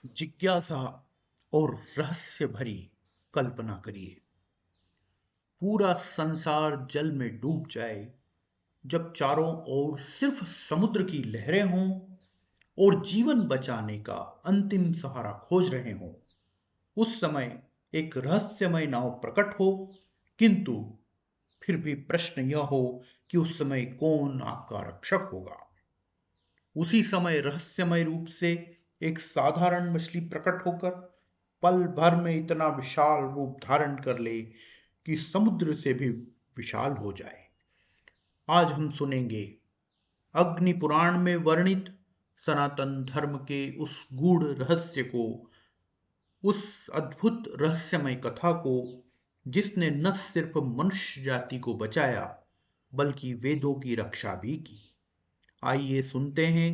जिज्ञासा और रहस्य भरी कल्पना करिए। पूरा संसार जल में डूब जाए, जब चारों ओर सिर्फ समुद्र की लहरें हों और जीवन बचाने का अंतिम सहारा खोज रहे हों। उस समय एक रहस्यमय नाव प्रकट हो, किंतु फिर भी प्रश्न यह हो कि उस समय कौन आपका रक्षक होगा। उसी समय रहस्यमय रूप से एक साधारण मछली प्रकट होकर पल भर में इतना विशाल रूप धारण कर ले कि समुद्र से भी विशाल हो जाए। आज हम सुनेंगे अग्नि पुराण में वर्णित सनातन धर्म के उस गूढ़ रहस्य को, उस अद्भुत रहस्यमय कथा को जिसने न सिर्फ मनुष्य जाति को बचाया बल्कि वेदों की रक्षा भी की। आइए सुनते हैं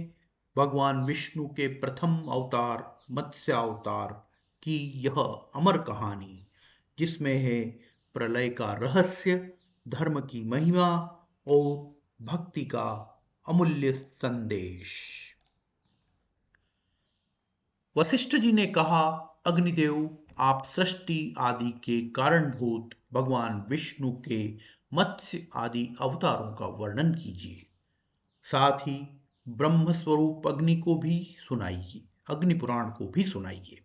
भगवान विष्णु के प्रथम अवतार मत्स्य अवतार की यह अमर कहानी, जिसमें है प्रलय का रहस्य, धर्म की महिमा और भक्ति का अमूल्य संदेश। वशिष्ठ जी ने कहा, अग्निदेव, आप सृष्टि आदि के कारणभूत भगवान विष्णु के मत्स्य आदि अवतारों का वर्णन कीजिए। साथ ही ब्रह्म स्वरूप अग्नि को भी सुनाइए, अग्नि पुराण को भी सुनाइए,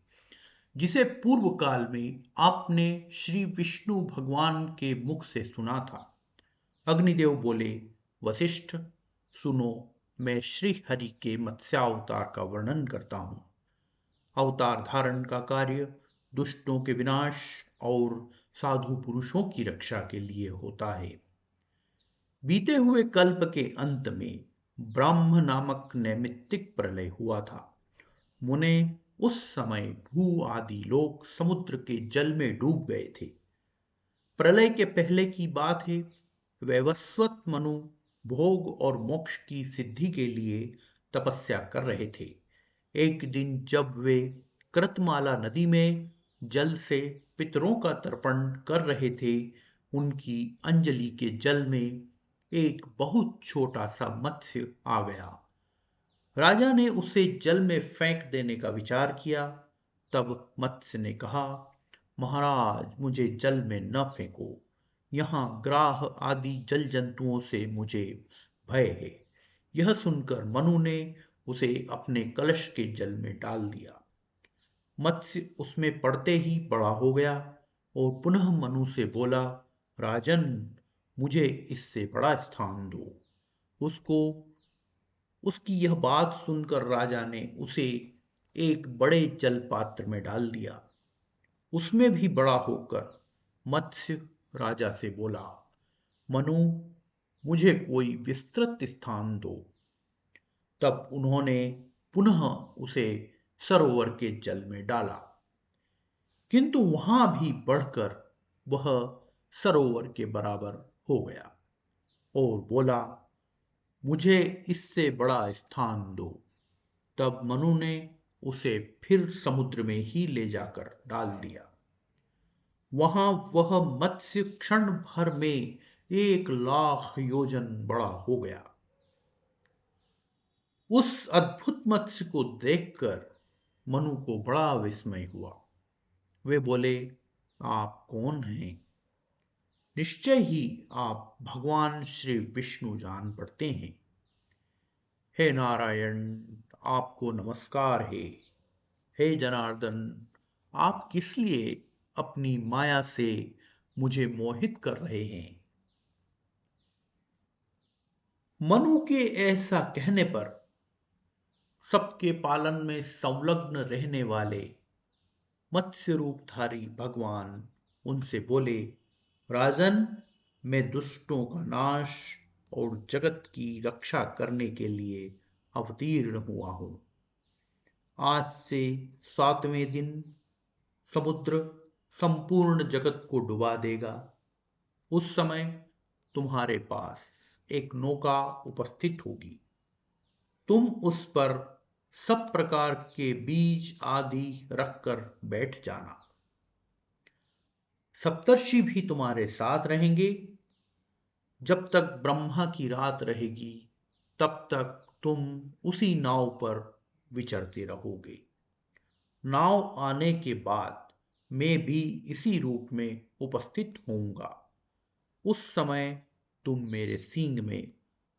जिसे पूर्व काल में आपने श्री विष्णु भगवान के मुख से सुना था। अग्निदेव बोले, वशिष्ठ सुनो, मैं श्री हरि के मत्स्यावतार का वर्णन करता हूं। अवतार धारण का कार्य दुष्टों के विनाश और साधु पुरुषों की रक्षा के लिए होता है। बीते हुए कल्प के अंत में ब्रह्म नामक नैमित्तिक प्रलय हुआ था। मुने, उस समय भू आदि लोग समुद्र के जल में डूब गए थे। प्रलय के पहले की बात है। वैवस्वत मनु भोग और मोक्ष की सिद्धि के लिए तपस्या कर रहे थे। एक दिन जब वे कृतमाला नदी में जल से पितरों का तर्पण कर रहे थे, उनकी अंजलि के जल में एक बहुत छोटा सा मत्स्य आ गया। राजा ने उसे जल में फेंक देने का विचार किया। तब मत्स्य ने कहा, महाराज, मुझे जल में न फेंको, यहाँ ग्राह आदि जल जंतुओं से मुझे भय है। यह सुनकर मनु ने उसे अपने कलश के जल में डाल दिया। मत्स्य उसमें पड़ते ही बड़ा हो गया और पुनः मनु से बोला, राजन, मुझे इससे बड़ा स्थान दो। उसको उसकी यह बात सुनकर राजा ने उसे एक बड़े जल पात्र में डाल दिया। उसमें भी बड़ा होकर मत्स्य राजा से बोला, मनु, मुझे कोई विस्तृत स्थान दो। तब उन्होंने पुनः उसे सरोवर के जल में डाला, किंतु वहां भी बढ़कर वह सरोवर के बराबर हो गया और बोला, मुझे इससे बड़ा स्थान दो। तब मनु ने उसे फिर समुद्र में ही ले जाकर डाल दिया। वहां वह मत्स्य क्षण भर में 1,00,000 योजन बड़ा हो गया। उस अद्भुत मत्स्य को देखकर मनु को बड़ा विस्मय हुआ। वे बोले, आप कौन हैं? निश्चय ही आप भगवान श्री विष्णु जान पड़ते हैं। हे नारायण, आपको नमस्कार है। हे जनार्दन, आप किस लिए अपनी माया से मुझे मोहित कर रहे हैं? मनु के ऐसा कहने पर सबके पालन में संलग्न रहने वाले मत्स्य रूपधारी भगवान उनसे बोले, राजन, मैं दुष्टों का नाश और जगत की रक्षा करने के लिए अवतीर्ण हुआ हूं। आज से 7वें दिन समुद्र संपूर्ण जगत को डुबा देगा। उस समय तुम्हारे पास एक नौका उपस्थित होगी। तुम उस पर सब प्रकार के बीज आदि रखकर बैठ जाना। सप्तर्षि भी तुम्हारे साथ रहेंगे। जब तक ब्रह्मा की रात रहेगी, तब तक तुम उसी नाव पर विचरते रहोगे। नाव आने के बाद मैं भी इसी रूप में उपस्थित होऊंगा। उस समय तुम मेरे सींग में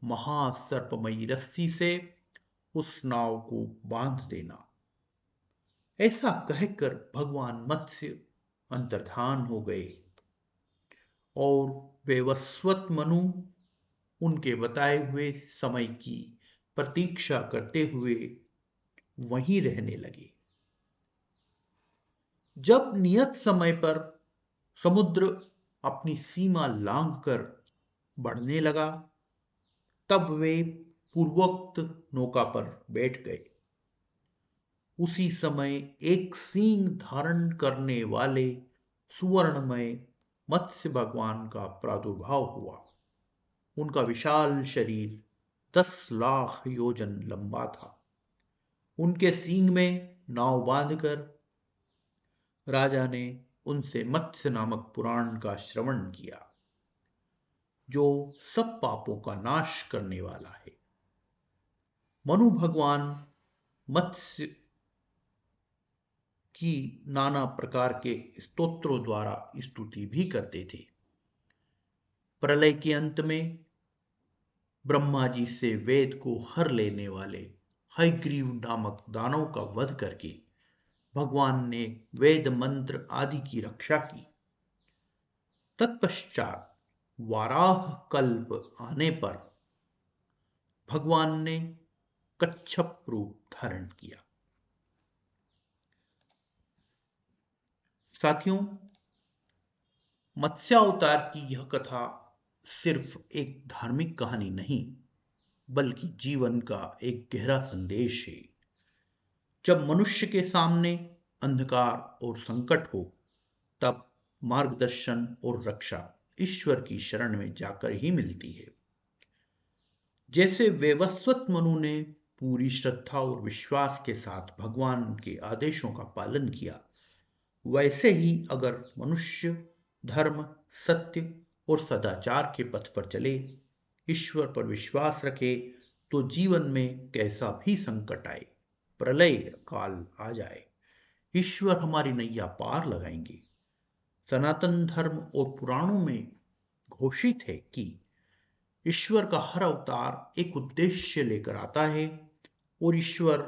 महासर्पमयी रस्सी से उस नाव को बांध देना। ऐसा कहकर भगवान मत्स्य अंतर्धान हो गए और वे वस्वत मनु उनके बताए हुए समय की प्रतीक्षा करते हुए वहीं रहने लगे। जब नियत समय पर समुद्र अपनी सीमा लांघकर बढ़ने लगा, तब वे पूर्वोक्त नौका पर बैठ गए। उसी समय एक सींग धारण करने वाले सुवर्णमय मत्स्य भगवान का प्रादुर्भाव हुआ। उनका विशाल शरीर 10 लाख योजन लंबा था। उनके सींग में नाव बांधकर राजा ने उनसे मत्स्य नामक पुराण का श्रवण किया, जो सब पापों का नाश करने वाला है। मनु भगवान मत्स्य की नाना प्रकार के स्तोत्रों द्वारा स्तुति भी करते थे। प्रलय के अंत में ब्रह्मा जी से वेद को हर लेने वाले हयग्रीव नामक दानव का वध करके भगवान ने वेद मंत्र आदि की रक्षा की। तत्पश्चात वाराह कल्प आने पर भगवान ने कच्छप रूप धारण किया। साथियों, मत्स्यावतार की यह कथा सिर्फ एक धार्मिक कहानी नहीं, बल्कि जीवन का एक गहरा संदेश है। जब मनुष्य के सामने अंधकार और संकट हो, तब मार्गदर्शन और रक्षा ईश्वर की शरण में जाकर ही मिलती है। जैसे वैवस्वत मनु ने पूरी श्रद्धा और विश्वास के साथ भगवान के आदेशों का पालन किया, वैसे ही अगर मनुष्य धर्म, सत्य और सदाचार के पथ पर चले, ईश्वर पर विश्वास रखे, तो जीवन में कैसा भी संकट आए, प्रलय काल आ जाए, ईश्वर हमारी नैया पार लगाएंगे। सनातन धर्म और पुराणों में घोषित है कि ईश्वर का हर अवतार एक उद्देश्य लेकर आता है और ईश्वर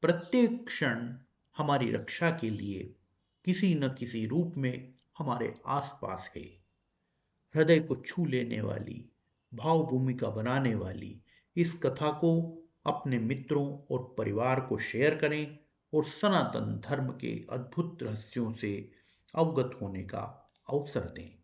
प्रत्येक क्षण हमारी रक्षा के लिए किसी न किसी रूप में हमारे आसपास है। हृदय को छू लेने वाली, भाव भूमिका बनाने वाली इस कथा को अपने मित्रों और परिवार को शेयर करें और सनातन धर्म के अद्भुत रहस्यों से अवगत होने का अवसर दें।